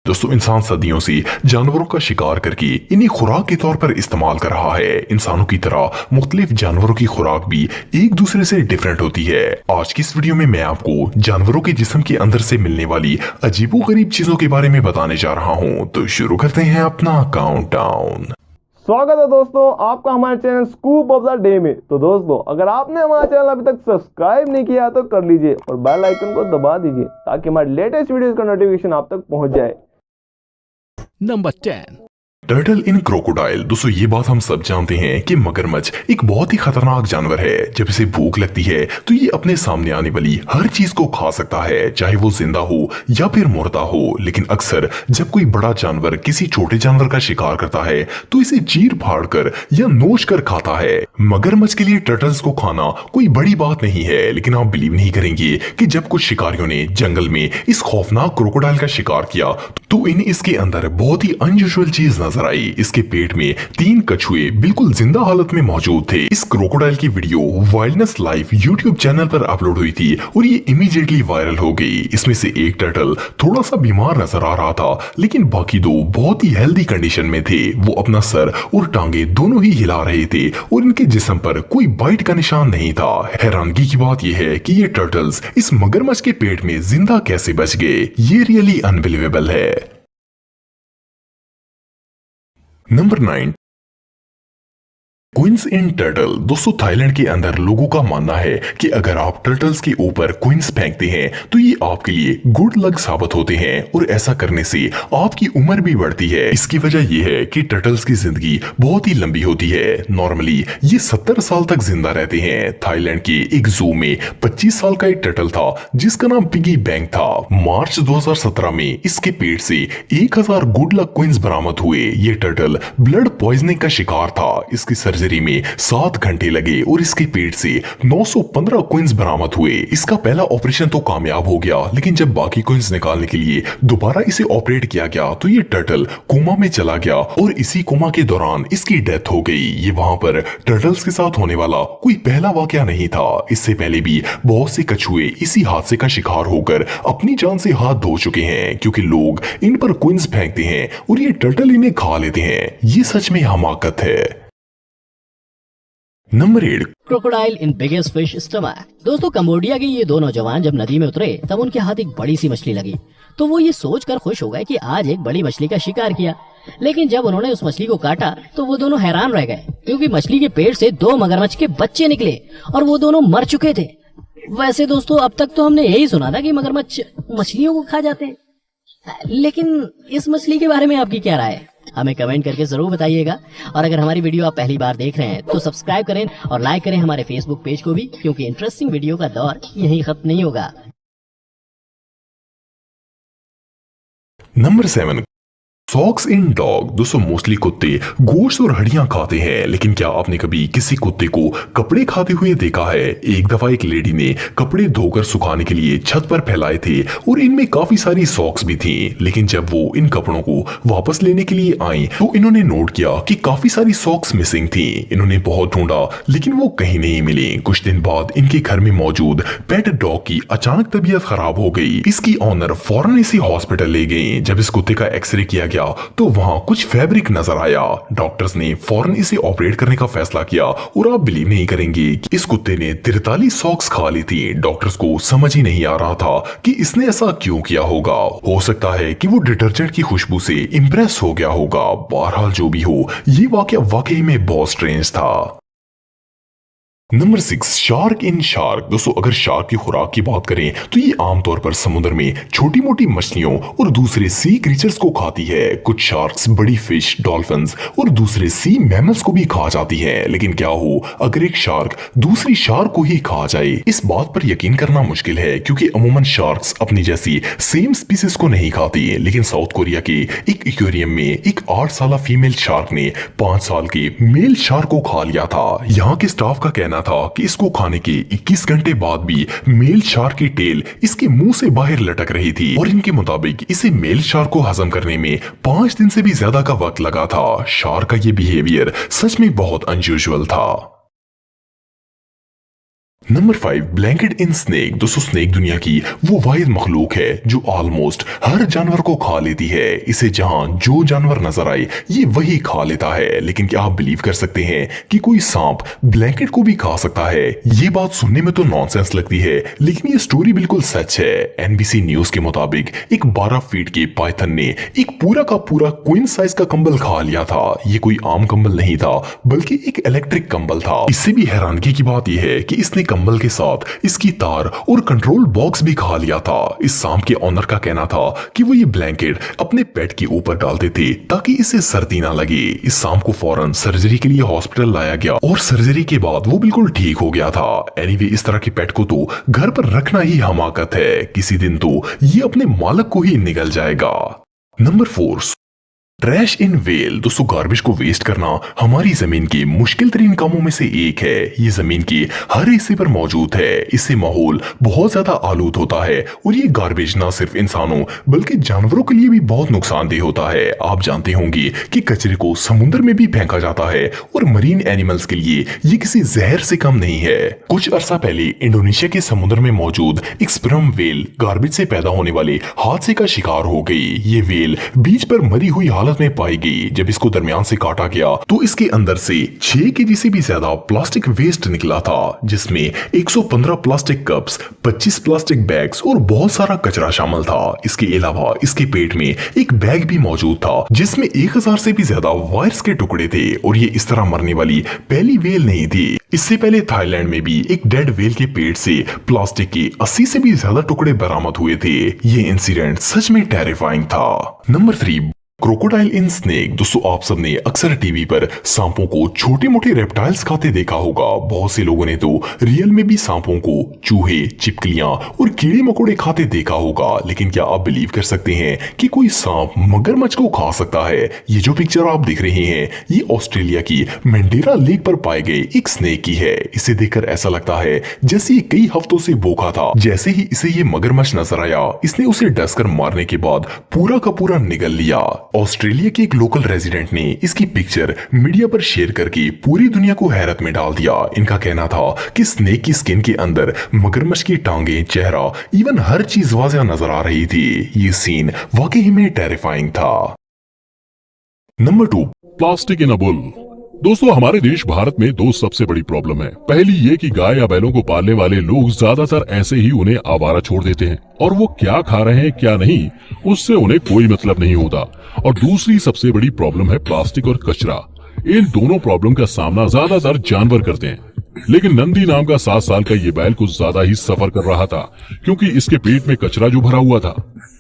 दोस्तों इंसान सदियों से जानवरों का शिकार करके इन्हें खुराक के तौर पर इस्तेमाल कर रहा है। इंसानों की तरह मुख्तलिफ जानवरों की खुराक भी एक दूसरे से डिफरेंट होती है। आज की इस वीडियो में मैं आपको जानवरों के जिस्म के अंदर से मिलने वाली अजीबोगरीब चीजों के बारे में बताने जा रहा हूँ। तो शुरू करते हैं अपना काउंटडाउन। स्वागत है दोस्तों आपका हमारे channel scoop of the day में। तो दोस्तों अगर आपने हमारा चैनल अभी तक सब्सक्राइब नहीं किया तो कर लीजिए और बेल आइकन को दबा दीजिए ताकि हमारे लेटेस्ट वीडियोस का नोटिफिकेशन आप तक पहुंच जाए। Number 10. टर्टल इन क्रोकोडाइल। दोस्तों ये बात हम सब जानते हैं कि मगरमच्छ एक बहुत ही खतरनाक जानवर है। जब इसे भूख लगती है तो ये अपने सामने आने वाली हर चीज को खा सकता है, चाहे वो जिंदा हो या फिर मुर्दा हो। लेकिन अक्सर जब कोई बड़ा जानवर किसी छोटे जानवर का शिकार करता है तो इसे चीर फाड़ कर या नोच कर खाता है। मगरमच्छ के लिए टर्टल्स को खाना कोई बड़ी बात नहीं है, लेकिन आप बिलीव नहीं करेंगे कि जब कुछ शिकारियों ने जंगल में इस खौफनाक क्रोकोडाइल का शिकार किया तो इन्हें इसके अंदर बहुत ही अनयूजुअल चीज नजर आई। इसके पेट में 3 कछुए बिल्कुल जिंदा हालत में मौजूद थे। इस क्रोकोडाइल की video wildness life YouTube channel पर अपलोड हुई थी और ये इमीडिएटली वायरल हो गई। इसमें से एक टर्टल थोड़ा सा बीमार नजर आ रहा था, लेकिन बाकी 2 बहुत ही हेल्दी कंडीशन में थे। वो अपना सर और टांगे दोनों ही हिला रहे थे और इनके जिस्म पर कोई बाइट का निशान नहीं था। हैरानगी की बात यह है कि ये टर्टल्स इस मगरमच्छ के पेट में जिंदा कैसे बच गए, ये रियली अनबिलीवेबल है। नंबर 9, क्वींस इन टर्टल। दोस्तों थाईलैंड के अंदर लोगों का मानना है कि अगर आप टर्टल्स के ऊपर क्वींस फेंकते हैं तो ये आपके लिए गुड लक साबित होते हैं और ऐसा करने से आपकी उम्र भी बढ़ती है। इसकी वजह यह है कि टर्टल्स की जिंदगी बहुत ही लंबी होती है। नॉर्मली ये 70 साल तक जिंदा रहते हैं। थाईलैंड के एक जू में 25 साल का एक टर्टल था जिसका नाम पिगी बैंक था। मार्च 2017 में इसके पेट से 1000 गुड लक क्वींस बरामद हुए। ये टर्टल ब्लड पॉइजनिंग का शिकार था। इसकी सर्जरी में 7 घंटे लगे और इसके पेट से 915 क्वींस बरामद हुए। इसका पहला ऑपरेशन तो कामयाब हो गया, लेकिन जब बाकी क्वींस निकालने के लिए दोबारा इसे ऑपरेट किया गया तो ये टर्टल कोमा में चला गया और इसी कोमा के दौरान इसकी डेथ हो गई। ये वहां पर टर्टल्स के साथ होने वाला कोई पहला वाकया नहीं था। इससे पहले भी बहुत से कछुए इसी हादसे का शिकार होकर अपनी जान से हाथ धो चुके हैं, क्योंकि लोग इन पर क्वींस फेंकते हैं और ये टर्टल इन्हें खा लेते हैं। ये सच में हमाकत है। नंबर 8, क्रोकोडाइल इन बिगेस्ट फिश स्टमक। दोस्तों कंबोडिया के ये 2 नौजवान जब नदी में उतरे तब उनके हाथ एक बड़ी सी मछली लगी, तो वो ये सोचकर खुश हो गए कि आज एक बड़ी मछली का शिकार किया। लेकिन जब उन्होंने उस मछली को काटा तो वो दोनों हैरान रह गए, क्योंकि मछली के पेट से 2 मगरमच्छ के बच्चे निकले और वो दोनों मर चुके थे। वैसे दोस्तों अब तक तो हमने यही सुना था कि मगरमच्छ मछलियों को खा जाते हैं, लेकिन इस मछली के बारे में आपकी क्या राय है? हमें कमेंट करके जरूर बताइएगा। और अगर हमारी वीडियो आप पहली बार देख रहे हैं तो सब्सक्राइब करें और लाइक करें हमारे फेसबुक पेज को भी, क्योंकि इंटरेस्टिंग वीडियो का दौर यहीं खत्म नहीं होगा। Number 7, socks in dog. दोस्तों मोस्टली कुत्ते गोश्त और हड्डियां खाते हैं, लेकिन क्या आपने कभी किसी कुत्ते को कपड़े खाते हुए देखा है? एक दफा एक लेडी ने कपड़े धोकर सुखाने के लिए छत पर फैलाए थे और इनमें काफी सारी सॉक्स भी थी। लेकिन जब वो इन कपड़ों को वापस लेने के लिए आई तो इन्होंने नोट किया कि काफी सारी सॉक्स मिसिंग थी। इन्होंने बहुत ढूंढा लेकिन वो कहीं नहीं मिली। कुछ दिन बाद इनके घर में मौजूद पेट डॉग की अचानक तबीयत खराब हो गई। इसकी ऑनर फौरन इसे हॉस्पिटल ले गई। जब इस कुत्ते का एक्सरे किया गया तो वहां कुछ फैब्रिक नजर आया। डॉक्टर्स ने फौरन इसे ऑपरेट करने का फैसला किया और आप बिलीव नहीं करेंगे कि इस कुत्ते ने 43 सॉक्स खा ली थी। डॉक्टर्स को समझ ही नहीं आ रहा था कि इसने ऐसा क्यों किया होगा। हो सकता है कि वो डिटर्जेंट की खुशबू से इंप्रेस हो गया होगा। बहरहाल जो भी हो, ये वाकया वाकई में बहुत स्ट्रेंज था। नंबर 6, शार्क इन शार्क। दोस्तों अगर शार्क की खुराक की बात करें तो ये आमतौर पर समुद्र में छोटी मोटी मछलियों और दूसरे सी क्रीचर्स को खाती है। कुछ शार्क्स बड़ी फिश, डॉल्फिन्स और दूसरे सी मैमल्स को भी खा जाती है। लेकिन क्या हो अगर एक शार्क दूसरी शार्क को ही खा जाए? इस बात पर यकीन करना मुश्किल है, क्योंकि अमूमन शार्क्स अपनी जैसी सेम स्पीसीज को नहीं खाती। लेकिन साउथ कोरिया के एक एक्वेरियम में एक 8 साल फीमेल शार्क ने 5 साल के मेल शार्क को खा लिया था। यहाँ के स्टाफ का कहना था कि इसको खाने के 21 घंटे बाद भी मेल शार्क की टेल इसके मुंह से बाहर लटक रही थी और इनके मुताबिक इसे मेल शार्क को हजम करने में 5 दिन से भी ज्यादा का वक्त लगा था। शार्क का ये बिहेवियर सच में बहुत अनयूजुअल था। नंबर 5 ब्लैंकेट इन स्नेक। दोस्तों स्नेक दुनिया की वो वाहिद मखलूक है जो ऑलमोस्ट हर जानवर को खा लेती है। इसे जहां जो जानवर नजर आए ये वही खा लेता है। लेकिन क्या आप बिलीव कर सकते हैं कि कोई सांप ब्लैंकेट को भी खा सकता है? ये बात सुनने में तो नॉनसेंस लगती है, लेकिन ये स्टोरी बिल्कुल सच है। एनबीसी न्यूज के मुताबिक एक 12 फीट के पाइथन ने एक पूरा का पूरा क्वीन साइज का कंबल खा लिया था। ये कोई आम कंबल नहीं था, बल्कि एक इलेक्ट्रिक कंबल था। इससे भी हैरानगी की बात यह है कि इसने कंबल के साथ इसकी तार और कंट्रोल बॉक्स भी खा लिया था। इस सांप के ऑनर का कहना था कि वो ये ब्लैंकेट अपने पेट के ऊपर डालते थे ताकि इसे सर्दी ना लगे। इस सांप को फौरन सर्जरी के लिए हॉस्पिटल लाया गया और सर्जरी के बाद वो बिल्कुल ठीक हो गया था। एनीवे इस तरह के पेट को तो घर पर रखना ही हमाकत है। किसी दिन तो ये अपने मालिक को ही निगल जाएगा। Number 4 trash in well. दोस्तों गार्बेज को वेस्ट करना हमारी जमीन के मुश्किल तरीन कामों में से एक है। ये जमीन के हर हिस्से पर मौजूद है। इससे माहौल बहुत ज्यादा आलूद होता है और ये गार्बेज ना सिर्फ इंसानों बल्कि जानवरों के लिए भी बहुत नुकसानदेह होता है। आप जानते होंगे कि कचरे को समुद्र में भी फेंका जाता है और मरीन एनिमल्स के लिए ये किसी जहर से कम नहीं है। कुछ अरसा पहले इंडोनेशिया के समुद्र में मौजूद एक स्पर्म वेल गार्बेज से पैदा होने वाले हादसे का शिकार हो गई। ये वेल बीच पर मरी हुई हालत में पाई गई। जब इसको दरमियान से काटा गया तो इसके अंदर से 6 केजी से भी ज्यादा प्लास्टिक वेस्ट निकला था, जिसमें 115 प्लास्टिक कप्स, 25 प्लास्टिक बैग्स और बहुत सारा कचरा शामिल था। इसके अलावा इसके पेट में एक बैग भी मौजूद था जिसमें 1000 से भी ज्यादा वायर्स के टुकड़े थे और ये इस तरह मरने वाली पहली वेल नहीं थी। इससे पहले थाईलैंड में भी एक डेड वेल के पेट से प्लास्टिक के 80 से भी ज्यादा टुकड़े बरामद हुए थे। ये इंसिडेंट सच में टेरिफाइंग था। नंबर 3 क्रोकोडाइल इन स्नेक। दोस्तों आप सबने अक्सर टीवी पर सांपों को छोटे मोटे रेप्टाइल्स खाते देखा होगा। बहुत से लोगों ने तो रियल में भी सांपों को चूहे, छिपकलियां और कीड़े मकोड़े खाते देखा होगा। लेकिन क्या आप बिलीव कर सकते हैं कि कोई सांप मगरमच्छ को खा सकता है? ये जो पिक्चर आप देख रहे हैं ये ऑस्ट्रेलिया की मैंडेरा लेक पर पाए गए एक स्नेक की है। इसे देखकर ऐसा लगता है जैसे ये कई हफ्तों से भूखा था। जैसे ही इसे ये मगरमच्छ नजर आया इसने उसे डसकर मारने के बाद पूरा का पूरा निगल लिया। ऑस्ट्रेलिया के एक लोकल रेजिडेंट ने इसकी पिक्चर मीडिया पर शेयर करके पूरी दुनिया को हैरत में डाल दिया। इनका कहना था कि स्नेक की स्किन के अंदर मगरमच्छ की टांगे, चेहरा, इवन हर चीज वाज़िह नजर आ रही थी। ये सीन वाकई में टेरिफाइंग था। Number 2 plastic in a bull. दोस्तों हमारे देश भारत में दो सबसे बड़ी प्रॉब्लम है। पहली ये कि गाय या बैलों को पालने वाले लोग ज्यादातर ऐसे ही उन्हें आवारा छोड़ देते हैं और वो क्या खा रहे हैं क्या नहीं उससे उन्हें कोई मतलब नहीं होता। और दूसरी सबसे बड़ी प्रॉब्लम है प्लास्टिक और कचरा। इन दोनों प्रॉब्लम का सामना ज्यादातर जानवर करते हैं। लेकिन नंदी नाम का 7 साल का ये बैल कुछ ज्यादा ही सफर कर रहा था क्योंकि इसके पेट में कचरा जो भरा हुआ था।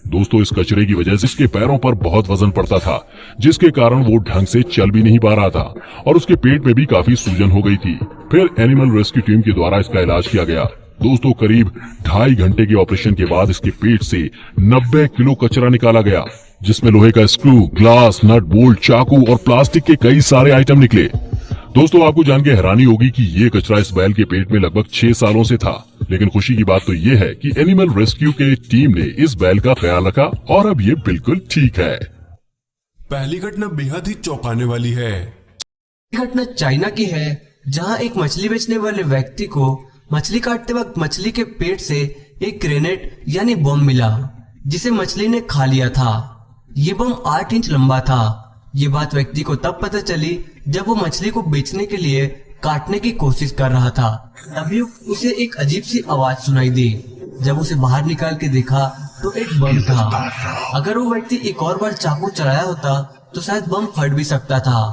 दोस्तों इस कचरे की वजह से इसके पैरों पर बहुत वजन पड़ता था जिसके कारण वो ढंग से चल भी नहीं पा रहा था और उसके पेट में भी काफी सूजन हो गई थी। फिर एनिमल रेस्क्यू टीम के द्वारा इसका इलाज किया गया। दोस्तों करीब 2.5 घंटे के ऑपरेशन के बाद इसके पेट से 90 किलो कचरा निकाला गया जिसमें लोहे का स्क्रू, ग्लास, नट, बोल्ट, चाकू और प्लास्टिक के कई सारे आइटम निकले। दोस्तों आपको जान के हैरानी होगी कि ये कचरा इस बैल के पेट में लगभग 6 सालों से था। लेकिन खुशी की बात तो ये है कि एनिमल रेस्क्यू के टीम ने इस बैल का ख्याल रखा और अब ये बिल्कुल ठीक है। पहली घटना बेहद ही चौंकाने वाली है। घटना चाइना की है जहां एक मछली बेचने वाले व्यक्ति को मछली काटते वक्त मछली के पेट से एक ग्रेनेड यानी बम मिला जिसे मछली ने खा लिया था। ये बम 8 इंच लंबा था। ये बात व्यक्ति को तब पता चली जब वो मछली को बेचने के लिए काटने की कोशिश कर रहा था। तभी उसे एक अजीब सी आवाज सुनाई दी। जब उसे बाहर निकाल के देखा तो एक बम था। अगर वो व्यक्ति एक और बार चाकू चलाया होता तो शायद बम फट भी सकता था।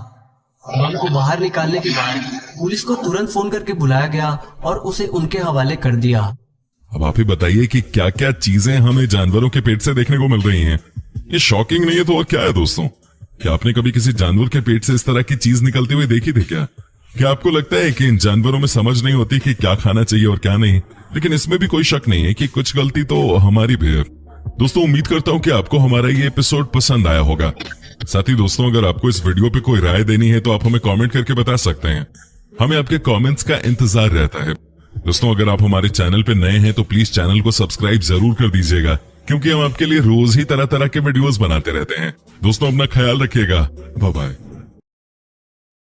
बम को बाहर निकालने के बाद पुलिस को तुरंत फोन करके बुलाया गया और उसे उनके हवाले कर दिया। अब आप ही बताइए कि क्या क्या चीजें हमें जानवरों के पेट से देखने को मिल रही हैं। ये शॉकिंग नहीं है तो और क्या है दोस्तों? क्या आपने कभी किसी जानवर के पेट से इस तरह की चीज निकलती हुई देखी थी क्या आपको लगता है कि इन जानवरों में समझ नहीं होती कि क्या खाना चाहिए और क्या नहीं? लेकिन इसमें भी कोई शक नहीं है कि कुछ गलती तो हमारी भी है। दोस्तों उम्मीद करता हूँ कि आपको हमारा ये एपिसोड पसंद आया होगा। साथ ही दोस्तों अगर आपको इस वीडियो पे कोई राय देनी है तो आप हमें कमेंट करके बता सकते हैं। हमें आपके कमेंट्स का इंतजार रहता है। दोस्तों अगर आप हमारे चैनल पे नए हैं तो प्लीज चैनल को सब्सक्राइब जरूर कर दीजिएगा क्योंकि हम आपके लिए रोज ही तरह तरह के वीडियोस बनाते रहते हैं। दोस्तों अपना ख्याल रखिएगा। Bye bye.